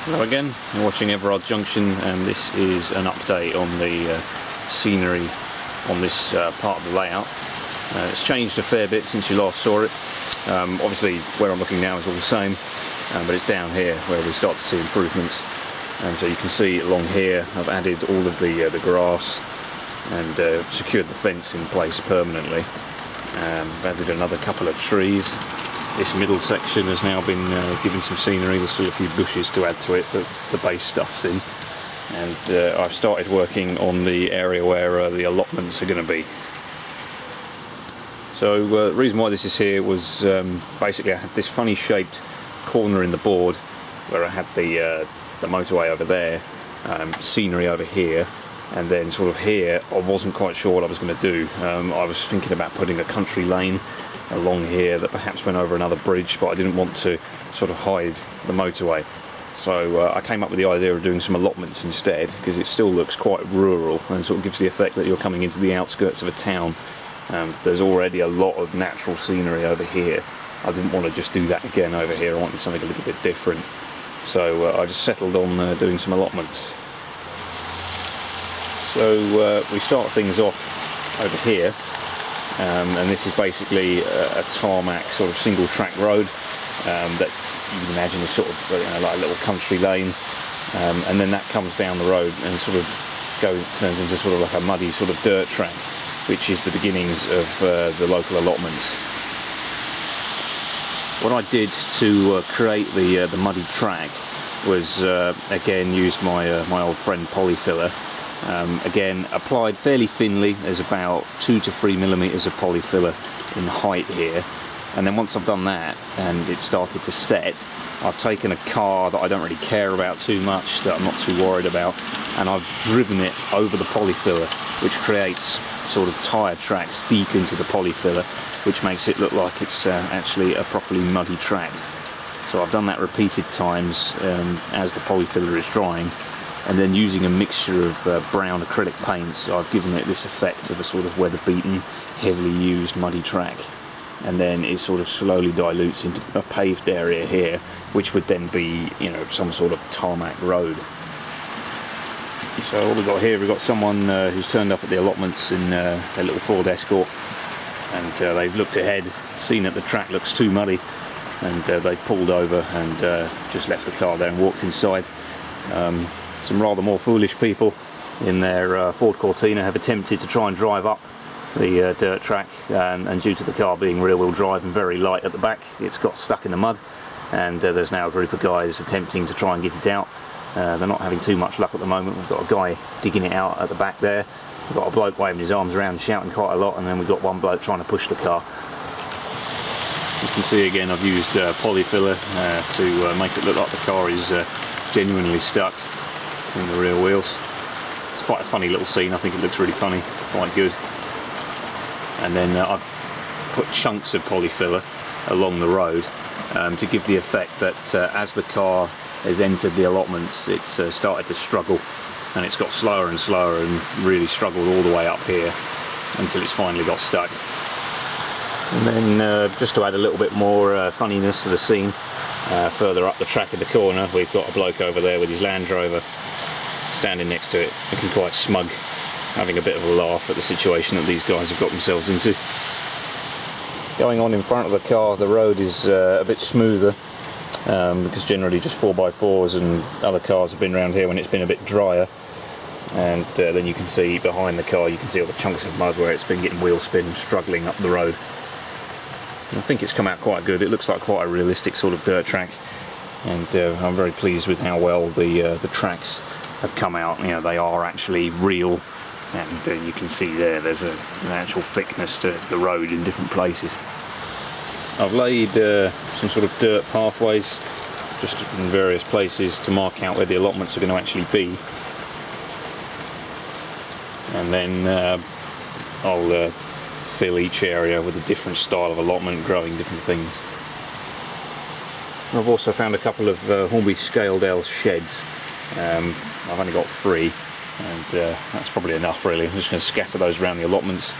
Hello again, you're watching Everard Junction, and this is an update on the scenery on this part of the layout. It's changed a fair bit since you last saw it. Obviously where I'm looking now is all the same, but it's down here where we start to see improvements. So you can see along here I've added all of the grass and secured the fence in place permanently. I've added another couple of trees. This middle section has now been given some scenery. There's still a few bushes to add to it, but the base stuff's in. And I've started working on the area where the allotments are going to be. So the reason why this is here was basically I had this funny shaped corner in the board where I had the motorway over there, scenery over here, and then sort of here I wasn't quite sure what I was going to do. I was thinking about putting a country lane along here that perhaps went over another bridge, but I didn't want to sort of hide the motorway. So I came up with the idea of doing some allotments instead, because it still looks quite rural and sort of gives the effect that you're coming into the outskirts of a town. There's already a lot of natural scenery over here. I didn't want to just do that again over here. I wanted something a little bit different. So I just settled on doing some allotments. So we start things off over here. And this is basically a tarmac sort of single track road that you can imagine is sort of like a little country lane, and then that comes down the road and sort of turns into sort of like a muddy sort of dirt track, which is the beginnings of the local allotments. What I did to create the muddy track was again used my old friend polyfiller. Again, applied fairly thinly. There's about 2 to 3 millimeters of polyfiller in height here, and then once I've done that and it started to set, I've taken a car that I don't really care about too much, that I'm not too worried about, and I've driven it over the polyfiller, which creates sort of tyre tracks deep into the polyfiller, which makes it look like it's actually a properly muddy track. So I've done that repeated times as the polyfiller is drying. And then using a mixture of brown acrylic paints, I've given it this effect of a sort of weather-beaten, heavily used muddy track. And then it sort of slowly dilutes into a paved area here, which would then be, some sort of tarmac road. So what we've got here, we've got someone who's turned up at the allotments in their little Ford Escort, and they've looked ahead, seen that the track looks too muddy, and they've pulled over and just left the car there and walked inside. Some rather more foolish people in their Ford Cortina have attempted to try and drive up the dirt track, and due to the car being rear-wheel drive and very light at the back, it's got stuck in the mud, and there's now a group of guys attempting to try and get it out. They're not having too much luck at the moment. We've got a guy digging it out at the back there, we've got a bloke waving his arms around and shouting quite a lot, and then we've got one bloke trying to push the car. You can see again I've used polyfiller to make it look like the car is genuinely stuck in the rear wheels. It's quite a funny little scene. I think it looks really funny, quite good. And then I've put chunks of polyfiller along the road to give the effect that as the car has entered the allotments, it's started to struggle, and it's got slower and slower and really struggled all the way up here until it's finally got stuck. And then just to add a little bit more funniness to the scene, further up the track in the corner, we've got a bloke over there with his Land Rover standing next to it, looking quite smug, having a bit of a laugh at the situation that these guys have got themselves into. Going on in front of the car, the road is a bit smoother, because generally just 4x4s and other cars have been around here when it's been a bit drier, and then you can see behind the car, you can see all the chunks of mud where it's been getting wheel spin and struggling up the road. And I think it's come out quite good. It looks like quite a realistic sort of dirt track, and I'm very pleased with how well the tracks have come out. They are actually real, and you can see there's an actual thickness to the road in different places. I've laid some sort of dirt pathways just in various places to mark out where the allotments are going to actually be, and then I'll fill each area with a different style of allotment, growing different things. I've also found a couple of Hornby Scaledale sheds. I've only got 3, and that's probably enough really. I'm just going to scatter those around the allotments.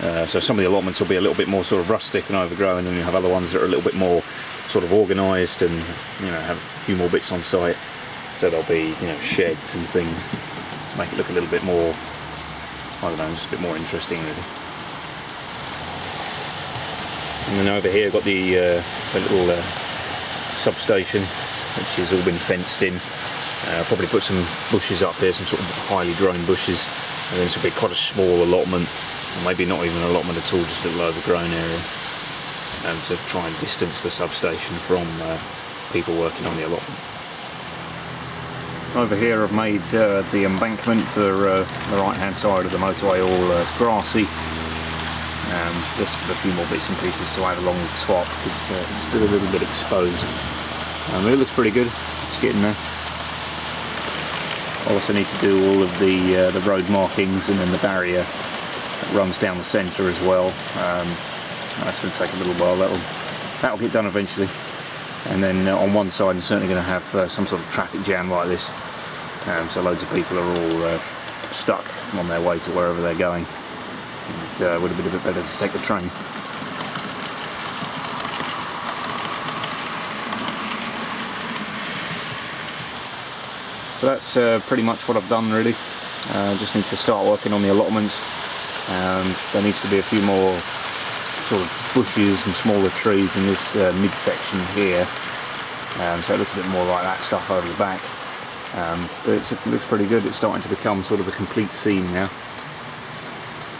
So some of the allotments will be a little bit more sort of rustic and overgrown, and you have other ones that are a little bit more sort of organised and have a few more bits on site. So there'll be, you know, sheds and things to make it look a little bit more, I don't know, just a bit more interesting really. And then over here I've got the little substation, which has all been fenced in. I'll probably put some bushes up here, some sort of highly grown bushes, and then this will be quite a small allotment, or maybe not even an allotment at all, just a little overgrown area, to try and distance the substation from people working on the allotment. Over here I've made the embankment for the right hand side of the motorway all grassy. Just a few more bits and pieces to add along the top because it's still a little bit exposed. It looks pretty good, it's getting there. I also need to do all of the road markings and then the barrier that runs down the centre as well. That's going to take a little while, that'll get done eventually. And then on one side I'm certainly going to have some sort of traffic jam like this, so loads of people are all stuck on their way to wherever they're going. It would have been a bit better to take the train. So that's pretty much what I've done really. Just need to start working on the allotments. There needs to be a few more sort of bushes and smaller trees in this midsection here, so it looks a bit more like that stuff over the back. But it looks pretty good. It's starting to become sort of a complete scene now.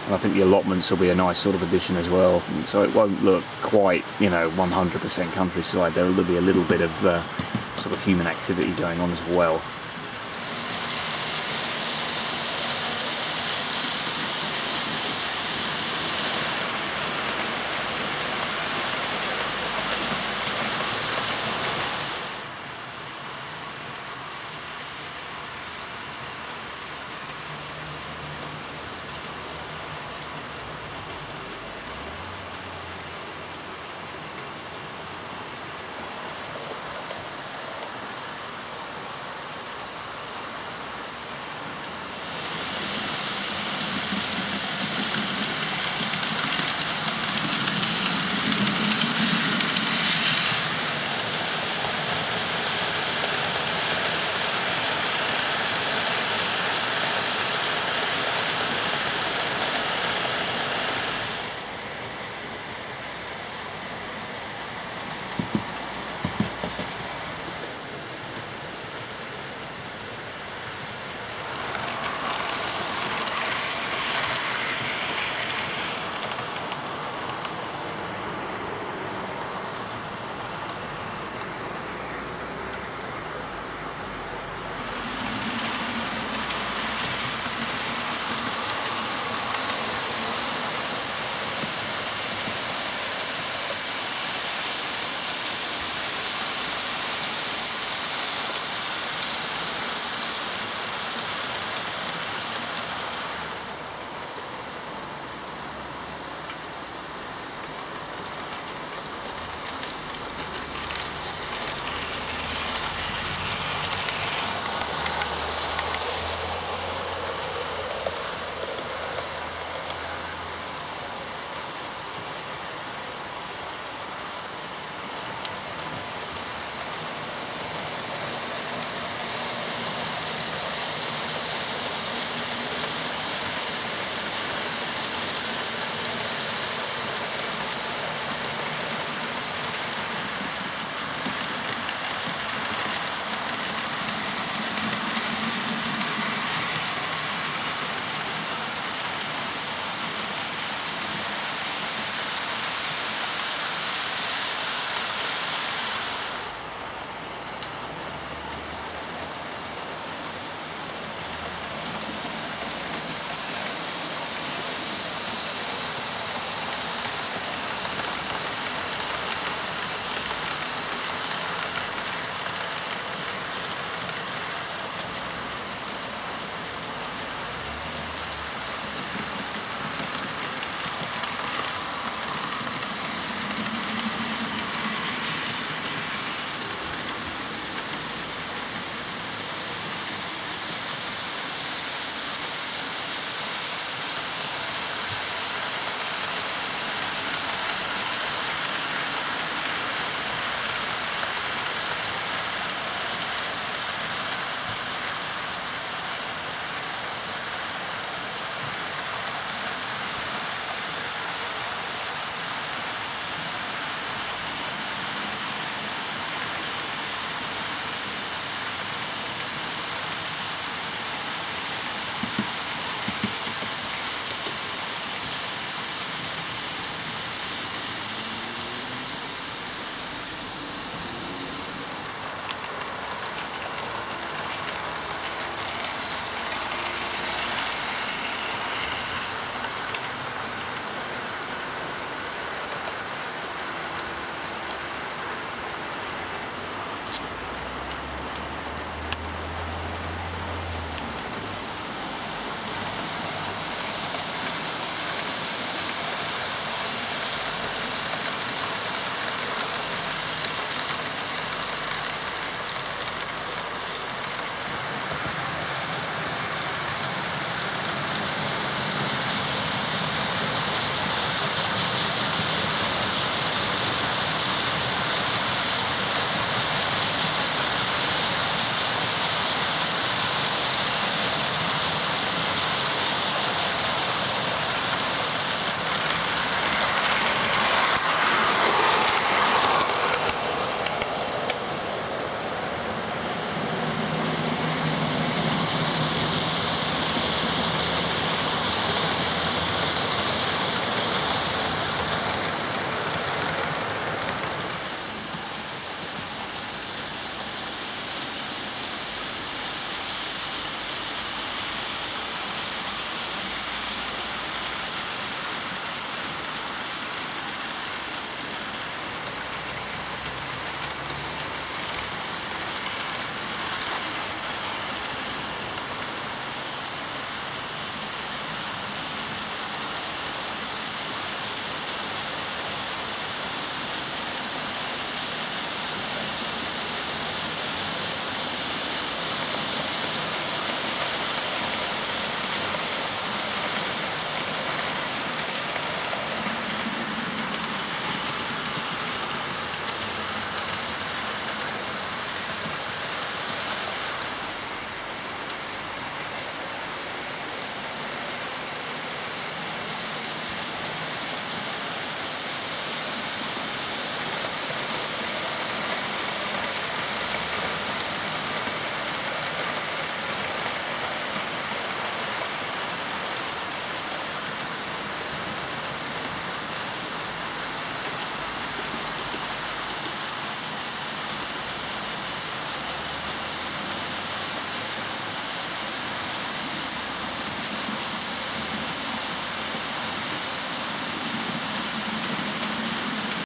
And I think the allotments will be a nice sort of addition as well. And so it won't look quite, you know, 100% countryside. There will be a little bit of sort of human activity going on as well.